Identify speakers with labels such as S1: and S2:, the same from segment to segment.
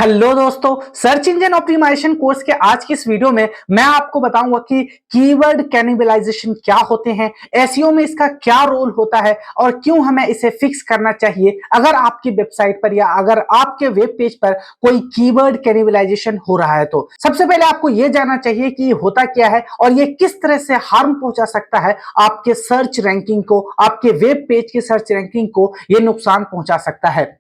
S1: Hello दोस्तों, search engine optimization course के आज की इस वीडियो में मैं आपको बताऊंगा कि कीवर्ड कैनिबलाइजेशन क्या होते हैं, एसईओ में इसका क्या रोल होता है और क्यों हमें इसे फिक्स करना चाहिए अगर आपकी वेबसाइट पर या अगर आपके वेब पेज पर कोई कीवर्ड कैनिबलाइजेशन हो रहा है। तो सबसे पहले आपको यह जानना चाहिए कि होता क्या है और यह किस तरह से हार्म पहुंचा सकता है आपके सर्च रैंकिंग को, आपके वेब पेज की सर्च रैंकिंग को यह नुकसान पहुंचा सकता है।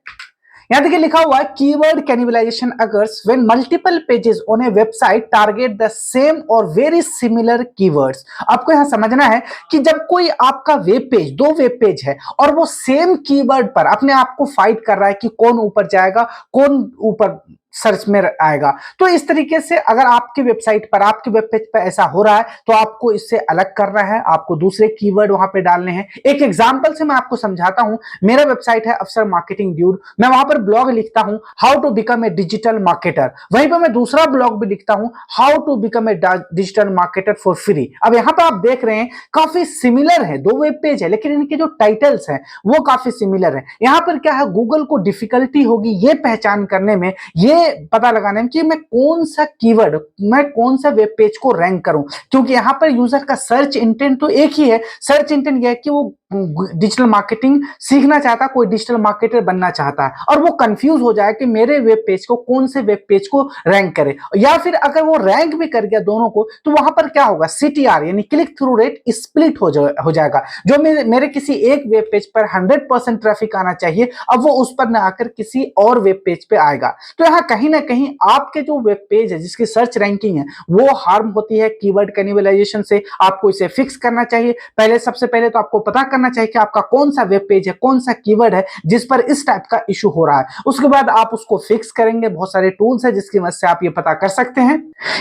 S1: यहां देखिए लिखा हुआ है keyword cannibalization occurs when multiple pages on a website target the same or very similar keywords. आपको यहां समझना है कि जब कोई आपका वेब पेज, दो वेब पेज है और वो सेम कीवर्ड पर अपने आप को फाइट कर रहा है कि कौन ऊपर जाएगा, कौन ऊपर सर्च में आएगा, तो इस तरीके से अगर आपके वेबसाइट पर, आपके वेब पेज पर ऐसा हो रहा है तो आपको इससे अलग करना है, आपको दूसरे कीवर्ड वहां पे डालने हैं। एक एग्जांपल से मैं आपको समझाता हूं। मेरा वेबसाइट है अफसर मार्केटिंग ड्यूड, मैं वहां पर ब्लॉग लिखता हूं how to become a digital marketer. वहीं पर मैं दूसरा ब्लॉग भी लिखता हूं how to become a digital marketer for free. अब यहां पर आप देख रहे हैं काफी सिमिलर है, दो वेब पेज है लेकिन इनके जो टाइटल्स हैं वो काफी सिमिलर है। यहां पर क्या है, गूगल को डिफिकल्टी होगी ये पहचान करने में, ये पता लगाने में कि मैं कौन सा कीवर्ड, मैं कौन सा वेब पेज को रैंक करूं, क्योंकि यहां पर यूजर का सर्च इंटेंट तो एक ही है। सर्च इंटेंट यह है कि वो डिजिटल मार्केटिंग सीखना चाहता, कोई डिजिटल मार्केटर बनना चाहता है और वो कंफ्यूज हो जाए कि मेरे वेब पेज को, कौन से वेब पेज को रैंक करे। या फिर अगर वो रैंक भी कर गया दोनों को तो वहां पर क्या होगा, सीटीआर यानी क्लिक थ्रू रेट स्प्लिट हो जाएगा। जो मेरे किसी एक वेब पेज पर 100% ट्रैफिक आना चाहिए, अब वो उस पर ना आकर किसी और वेब पेज पे आएगा। तो यहाँ कहीं ना कहीं आपके जो वेब पेज है जिसकी सर्च रैंकिंग है वो हार्म होती है कीवर्ड कैनिबलाइजेशन से। आपको इसे फिक्स करना चाहिए। पहले, सबसे पहले तो आपको पता करना चाहिए कि आपका कौन सा वेब पेज है, कौन सा कीवर्ड है जिस पर इस टाइप का इशू हो रहा है। उसके बाद आप उसको फिक्स करेंगे। बहुत सारे टूल्स है जिसकी मदद से आप ये पता कर सकते हैं।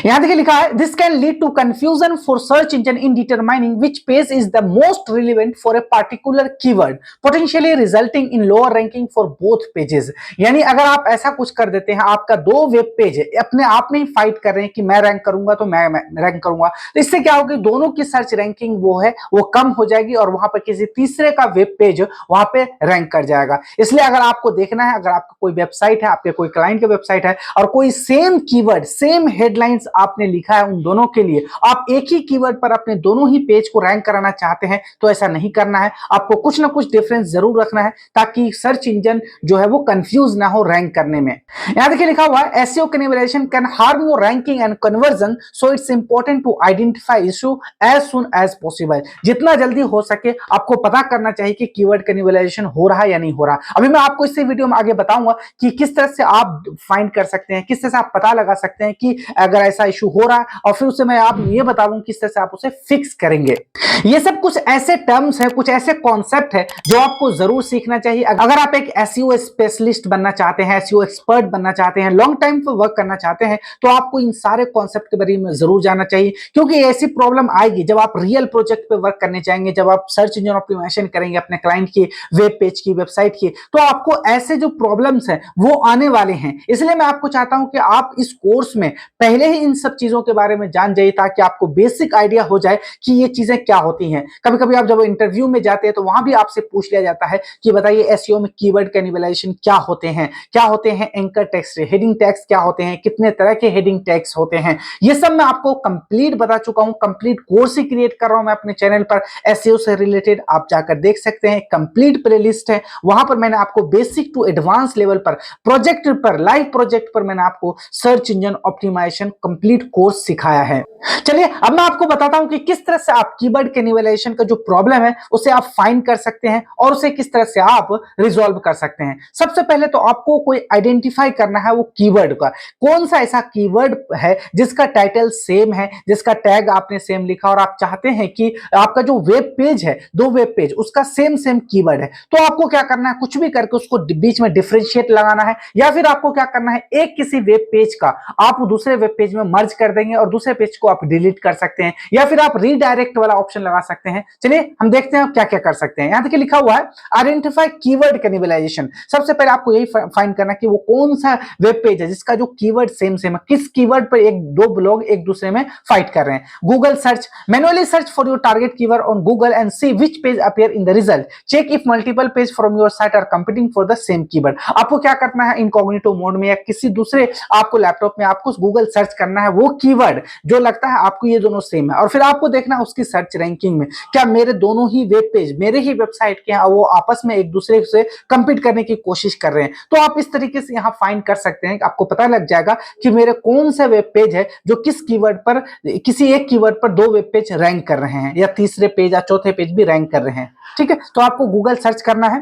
S1: यहां देखिए लिखा है this can lead to confusion for search engine in determining which page is the most relevant for a particular keyword, potentially resulting in lower ranking for both pages. यानी अगर आप ऐसा कुछ कर देते हैं, आपका दो वेब पेज है अपने आप में ही फाइट कर रहे हैं कि मैं रैंक करूंगा तो मैं रैंक करूंगा, तो इससे क्या होगा, दोनों की सर्च रैंकिंग वो है वो कम हो जाएगी और वहां पर किसी तीसरे का वेब पेज वहां पे रैंक कर जाएगा। इसलिए अगर आपको देखना है, अगर आपका कोई वेबसाइट है, आपके कोई क्लाइंट की वेबसाइट है और कोई सेम कीवर्ड, सेम हेडलाइंस आपने लिखा है उन दोनों के लिए, आप एक ही कीवर्ड पर अपने दोनों ही पेज को रैंक कराना चाहते हैं तो ऐसा नहीं करना है। आपको कुछ ना कुछ डिफरेंस जरूर रखना है ताकि सर्च इंजन जो है वो कंफ्यूज ना हो रैंक करने में। यहां देखिए लिखा हुआ है SEO cannibalization can harm your ranking and conversion, so it's important to identify issue as soon as possible. जितना जल्दी हो सके आपको पता करना चाहिए कि कीवर्ड कैनिबलाइजेशन हो रहा है या नहीं हो रहा। अभी मैं आपको इस वीडियो में आगे बताऊंगा कि किस तरह से आप फाइंड कर सकते हैं, किस तरह से आप पता लगा सकते हैं कि अगर ऐसा इशू हो रहा है, और फिर उसे मैं आप ये बताऊंगा किस तरह से आप उसे फिक्स करेंगे। ये सब कुछ ऐसे टर्म्स है, कुछ ऐसे कॉन्सेप्ट है जो आपको जरूर सीखना चाहिए अगर आप एक एसईओ स्पेशलिस्ट बनना चाहते हैं, एसईओ एक्सपर्ट बनना चाहते हैं, लॉन्ग टाइम पर वर्क करना चाहते हैं, तो आपको इन सारे कॉन्सेप्ट के बारे में जरूर जानना चाहिए। क्योंकि ऐसी प्रॉब्लम आएगी जब आप रियल प्रोजेक्ट पे वर्क करने जाएंगे, जब आप सर्च इंजन ऑप्टिमाइजेशन करेंगे अपने क्लाइंट की वेब पेज की, वेबसाइट की, तो आपको ऐसे जो प्रॉब्लम्स हैं वो आने वाले हैं। इसलिए मैं आपको चाहता हूं कि आप इस कोर्स में पहले ही इन सब चीजों के बारे में जान जाइए ताकि आपको बेसिक आइडिया हो जाए कि ये चीजें क्या होती हैं। कभी कभी आप जब इंटरव्यू में जाते हैं तो वहां भी आपसे पूछ लिया जाता है कि बताइए एसईओ में कीवर्ड कैनिबलाइजेशन क्या होते हैं, क्या होते हैं एंकर टेक्स्ट, हेडिंग टैग्स क्या होते हैं, कितने तरह के हेडिंग टैग्स होते हैं। ये सब मैं आपको कंप्लीट बता चुका हूं, कंप्लीट कोर्स ही क्रिएट कर रहा हूं मैं अपने चैनल पर एसईओ से रिलेटेड। आप जाकर देख सकते हैं, कंप्लीट प्लेलिस्ट है, वहां पर मैंने आपको बेसिक टू एडवांस लेवल पर, प्रोजेक्ट पर, लाइव प्रोजेक्ट पर मैंने आपको search engine optimization complete course सिखाया है। चलिए अब मैं आपको बताता हूं कि किस तरह से आप कीवर्ड कैनिबलाइजेशन का जो प्रॉब्लम है उसे आप फाइंड कर सकते हैं और उसे किस तरह से आप रिजॉल्व कर सकते हैं। सबसे पहले तो आपको कोई आइडेंटिफाई करना है वो कीवर्ड का, कौन सा ऐसा कीवर्ड है जिसका टाइटल सेम है, जिसका टैग आपने सेम लिखा और आप चाहते हैं कि आपका जो वेब पेज है, दो वेब पेज, उसका सेम सेम कीवर्ड है। तो आपको क्या करना है, कुछ भी करके उसको बीच में डिफरेंशिएट लगाना है, या फिर आपको क्या करना है, एक किसी वेब पेज का आप दूसरे वेब पेज में मर्ज कर देंगे और दूसरे पेज को आप डिलीट कर सकते हैं, या फिर आप रीडायरेक्ट वाला ऑप्शन लगा सकते हैं। चलिए हम देखते हैं क्या क्या कर सकते हैं। यहां देखिए लिखा हुआ है आइडेंटिफाई कीवर्ड कैनिबलाइजेशन। सबसे पहले आपको यही फाइंड करना कि वो कौन सा वेब पेज है जिसका जो कीवर्ड सेम सेम है, किस कीवर्ड पर एक दो ब्लॉग एक दूसरे में फाइट कर रहे हैं। Google search, manually search for your target keyword on Google and see which page page appear in the result, check if multiple page from your site are competing for the same keyword. आपको क्या करना है, incognito mode में या किसी दूसरे आपको laptop में आपको गूगल सर्च करना है वो कीवर्ड जो लगता है आपको ये दोनों सेम है, और फिर आपको देखना है उसकी सर्च रैंकिंग में क्या मेरे दोनों ही वेब पेज मेरे ही वेबसाइट के हैं वो आपस में एक दूसरे से कंपीट करने की कोशिश कर रहे हैं। तो आप इस तरीके से यहाँ फाइंड कर सकते हैं, आपको पता लग जाएगा कि मेरे कौन सा वेब पेज है जो किस कीवर्ड पर, किसी एक कीवर्ड पर दो वेब पेज रैंक कर रहे हैं या तीसरे पेज या चौथे पेज भी रैंक कर रहे हैं। ठीक है, तो आपको गूगल सर्च करना है।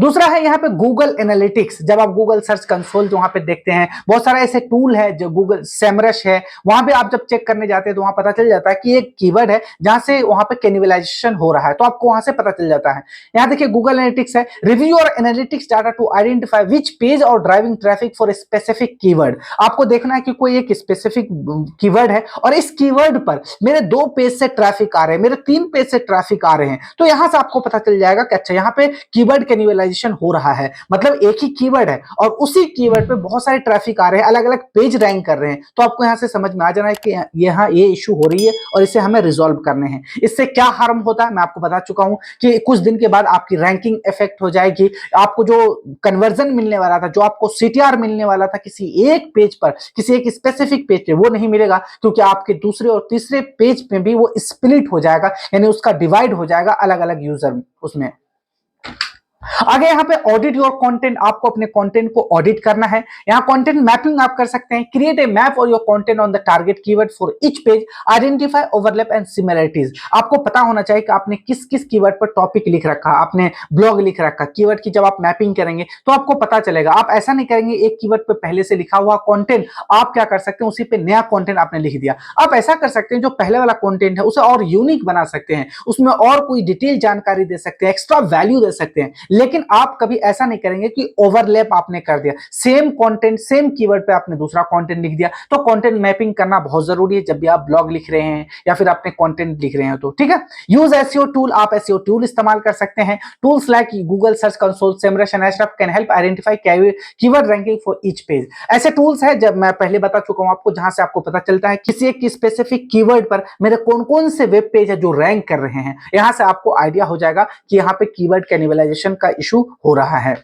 S1: दूसरा है यहाँ पे गूगल एनालिटिक्स। जब आप गूगल सर्च कंसोल वहां पे देखते हैं बहुत सारे ऐसे टूल है, जो गूगल सेमरश है, वहां पे आप जब चेक करने जाते हैं तो वहां पता चल जाता है कि एक कीवर्ड है जहां से वहां पे कैनिबलाइजेशन हो रहा है, तो आपको वहां से पता चल जाता है। यहाँ देखिए गूगल एनालिटिक्स है, review your analytics data to identify which page are driving traffic for specific keyword. आपको देखना है कि कोई एक स्पेसिफिक कीवर्ड है और इस कीवर्ड पर मेरे 2 पेज से ट्रैफिक आ रहे हैं, मेरे 3 पेज से ट्रैफिक आ रहे हैं, तो यहां से आपको पता चल जाएगा कि अच्छा यहाँ पे कीवर्ड कैनिबलाइजेशन हो रहा है, मतलब एक ही कीवर्ड है और उसी कीवर्ड पे बहुत सारे ट्रैफिक आ रहे हैं, अलग अलग पेज रैंक कर रहे हैं। तो आपको यहां से समझ में आ जाना है कि यहाँ ये इशू हो रही है और इसे हमें रिजॉल्व करने हैं। इससे क्या हार्म होता है मैं आपको बता चुका हूं कि कुछ दिन के बाद आपकी रैंकिंग इफेक्ट हो जाएगी, आपको जो कन्वर्जन मिलने वाला था, जो आपको सीटीआर मिलने वाला था किसी एक पेज पर, किसी एक स्पेसिफिक पेज पे, वो नहीं मिलेगा, क्योंकि आपके दूसरे और तीसरे पेज पे भी वो स्प्लिट हो जाएगा, यानी उसका डिवाइड हो जाएगा अलग अलग यूजर उसमें। आगे यहाँ पे ऑडिट योर कंटेंट, आपको अपने कंटेंट को ऑडिट करना है। यहाँ कंटेंट मैपिंग आप कर सकते हैं, क्रिएट ए मैप और your content on the target keyword for each page, identify overlap and similarities. आपको पता होना चाहिए कि आपने किस किस कीवर्ड पर टॉपिक लिख रखा, आपने ब्लॉग लिख रखा, कीवर्ड की जब आप मैपिंग करेंगे तो आपको पता चलेगा। आप ऐसा नहीं करेंगे एक कीवर्ड पर पहले से लिखा हुआ कंटेंट, आप क्या कर सकते हैं उसी पे नया कंटेंट आपने लिख दिया। आप ऐसा कर सकते हैं जो पहले वाला कंटेंट है उसे और यूनिक बना सकते हैं, उसमें और कोई डिटेल जानकारी दे सकते हैं, एक्स्ट्रा वैल्यू दे सकते हैं, लेकिन आप कभी ऐसा नहीं करेंगे कि ओवरलैप आपने कर दिया, सेम कंटेंट सेम कीवर्ड पे आपने दूसरा कंटेंट लिख दिया। तो कंटेंट मैपिंग करना बहुत जरूरी है जब भी आप ब्लॉग लिख रहे हैं या फिर अपने कंटेंट लिख रहे हैं तो। ठीक है, यूज एसईओ टूल, आप एसईओ टूल इस्तेमाल कर सकते हैं। Tools like Google Search Console, Semrush and Ahrefs can help identify keyword ranking for each page. ऐसे टूल्स है जब मैं पहले बता चुका हूं आपको, जहां से आपको पता चलता है किसी एक स्पेसिफिक कीवर्ड पर मेरे कौन कौन से वेब पेज है जो रैंक कर रहे हैं। यहां से आपको आइडिया हो जाएगा कि यहाँ पे कीवर्ड कैनिबलाइजेशन का इशू हो रहा है।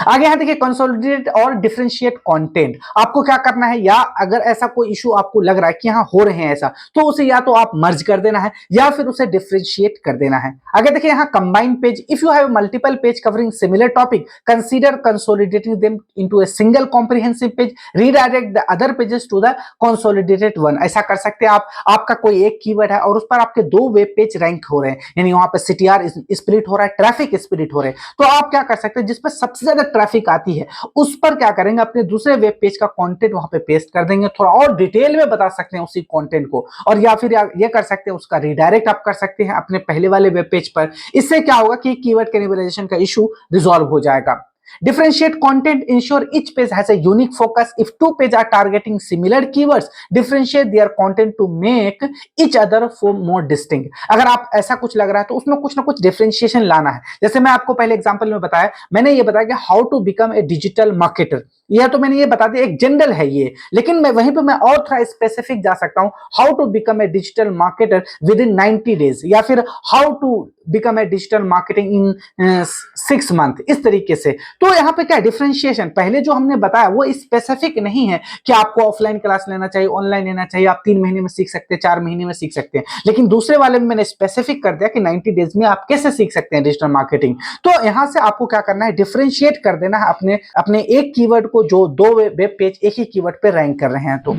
S1: आगे यहां देखिए कंसोलिडेट और डिफरेंशिएट कंटेंट। आपको क्या करना है, या अगर ऐसा कोई इशू आपको लग रहा है कि यहां हो रहे हैं ऐसा, तो उसे या तो आप मर्ज कर देना है या फिर उसे डिफरेंशिएट कर देना है। आगे देखिए यहां combine page, if you have multiple page covering similar topic, consider consolidating them into a single comprehensive page, redirect the other pages to the consolidated one. ऐसा कर सकते हैं आप, आपका कोई एक कीवर्ड है और उस पर आपके 2 वेब पेज रैंक हो रहे हैं, यानी वहां पर सीटीआर स्प्लिट हो रहा है, ट्रैफिक स्प्लिट हो रहे हैं, तो आप क्या कर सकते हैं जिस पर सबसे ज्यादा ट्रैफिक आती है उस पर क्या करेंगे, अपने दूसरे वेब पेज का कंटेंट वहां पे पेस्ट कर देंगे, थोड़ा और डिटेल में बता सकते हैं उसी कंटेंट को, और या फिर ये कर सकते हैं उसका रीडायरेक्ट आप कर सकते हैं अपने पहले वाले वेब पेज पर। इससे क्या होगा कि कीवर्ड कैनिबलाइजेशन का इशू रिजॉल्व हो जाएगा। Differentiate content, ensure each page has a unique focus. If 2 pages are targeting similar keywords, differentiate their content to make each other for more distinct. अगर आप ऐसा कुछ लग रहा है तो उसमें कुछ ना कुछ डिफरेंशिएशन लाना है। जैसे मैं आपको पहले एग्जांपल में बताया, मैंने ये बताया कि how to become a digital marketer, यह तो मैंने ये बता दिया, एक जनरल है ये, लेकिन मैं वहीं पे मैं और थोड़ा स्पेसिफिक जा सकता हूं, how to become a digital marketer within 90 days, या फिर how to become a digital marketing in 6 month, इस तरीके से। तो यहाँ पे क्या डिफरेंशिएशन, पहले जो हमने बताया वो स्पेसिफिक नहीं है कि आपको ऑफलाइन क्लास लेना चाहिए, ऑनलाइन लेना चाहिए, आप 3 महीने में सीख सकते हैं, 4 महीने में सीख सकते हैं, लेकिन दूसरे वाले में मैंने स्पेसिफिक कर दिया कि 90 डेज में आप कैसे सीख सकते हैं डिजिटल मार्केटिंग। तो यहां से आपको क्या करना है, डिफरेंशिएट कर देना है अपने एक कीवर्ड को जो 2 वेब पेज एक ही कीवर्ड पे रैंक कर रहे हैं। तो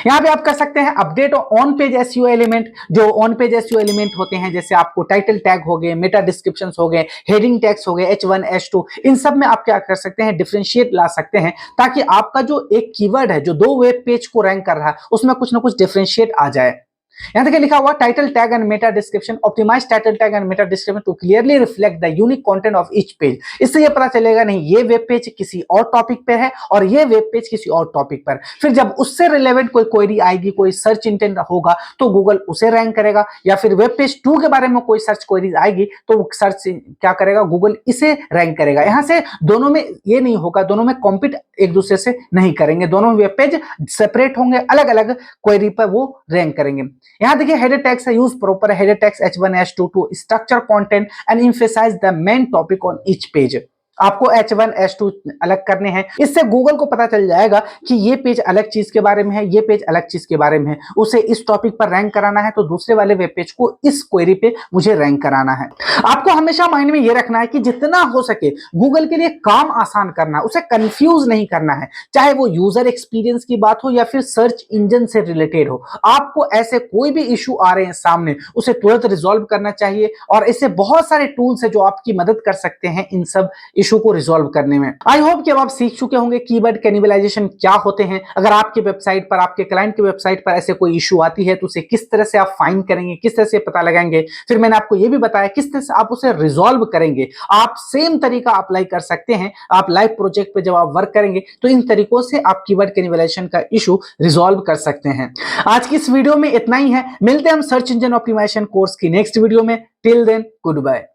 S1: यहां पे आप कर सकते हैं update on page SEO element, जो ऑन पेज एसईओ एलिमेंट होते हैं, जैसे आपको टाइटल टैग हो गए, मेटा डिस्क्रिप्शंस हो गए, हेडिंग टैग्स हो गए, H1 H2, इन सब में आप क्या कर सकते हैं, डिफरेंशिएट ला सकते हैं, ताकि आपका जो एक कीवर्ड है जो 2 वेब पेज को रैंक कर रहा है उसमें कुछ ना कुछ डिफरेंशिएट आ जाए। यहां देखिए लिखा हुआ title tag and meta description, optimize title tag and meta description to clearly reflect the unique content of each page. इससे ये पता चलेगा नहीं ये वेब पेज किसी और टॉपिक पे है और ये वेब पेज किसी और टॉपिक पर, फिर जब उससे रिलेवेंट कोई क्वेरी आएगी, कोई सर्च इंटेंट होगा तो गूगल उसे रैंक करेगा, या फिर वेब पेज 2 के बारे में कोई सर्च क्वेरीज आएगी तो सर्च क्या करेगा, गूगल इसे रैंक करेगा। यहां से दोनों में ये नहीं होगा, दोनों में कॉम्पीट एक दूसरे से नहीं करेंगे, दोनों वेब पेज सेपरेट होंगे, अलग अलग क्वेरी पर वो रैंक करेंगे। यहाँ देखिए हेडर टैग्स है, use proper header tags H1 H2 to structure content and emphasize the main topic on each page. आपको H1 H2 अलग करने हैं, इससे गूगल को पता चल जाएगा कि ये पेज अलग चीज के बारे में है, ये पेज अलग चीज के बारे में है। उसे इस टॉपिक पर रैंक कराना है तो दूसरे वाले वेब पेज को इस क्वेरी पे मुझे रैंक कराना है। आपको हमेशा माइंड में ये रखना है कि जितना हो सके गूगल के लिए काम आसान करना, उसे कंफ्यूज नहीं करना है, चाहे वो यूजर एक्सपीरियंस की बात हो या फिर सर्च इंजन से रिलेटेड हो। आपको ऐसे कोई भी इशू आ रहे हैं सामने, उसे तुरंत रिजॉल्व करना चाहिए और इससे बहुत सारे टूल्स है जो आपकी मदद कर सकते हैं इन सब इशू को रिजॉल्व करने में। आई होप कि अब आप सीख चुके होंगे कीवर्ड कैनिबलाइजेशन क्या होते हैं। अगर आपके वेबसाइट पर, आपके क्लाइंट की वेबसाइट पर ऐसे कोई इशू आती है तो उसे किस तरह से आप फाइंड करेंगे, किस तरह से पता लगाएंगे, फिर मैंने आपको यह भी बताया किस तरह से आप उसे रिजॉल्व करेंगे। आप सेम तरीका अप्लाई कर सकते हैं। आप लाइव प्रोजेक्ट पे जब आप वर्क करेंगे तो इन तरीकों से आप कीवर्ड कैनिबलाइजेशन का इशू रिजॉल्व कर सकते हैं। आज की इस वीडियो में इतना ही है। मिलते हैं हम सर्च इंजन ऑप्टिमाइजेशन कोर्स की नेक्स्ट वीडियो में। Till then good bye.